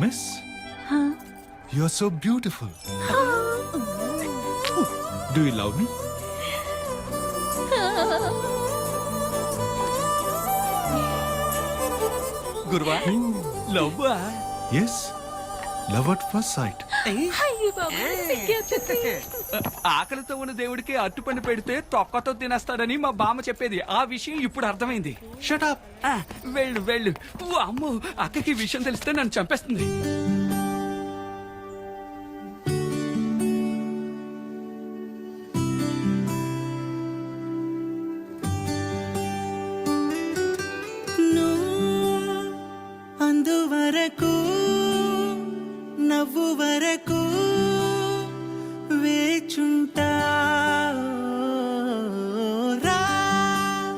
Miss you are so beautiful. Do you love me? గురువా love yes, love at first sight. ఆకలితో ఉన్న దేవుడికి అట్టుపండు పెడితే తొక్కతో తినేస్తాడని మా బామ్మ చెప్పేది. ఆ విషయం ఇప్పుడు అర్థమైంది. Shut up. వెళ్ళు వెళ్ళు. ఓ అమ్మో, అక్కకి ఈ విషయం తెలిస్తే నన్ను చంపేస్తుంది.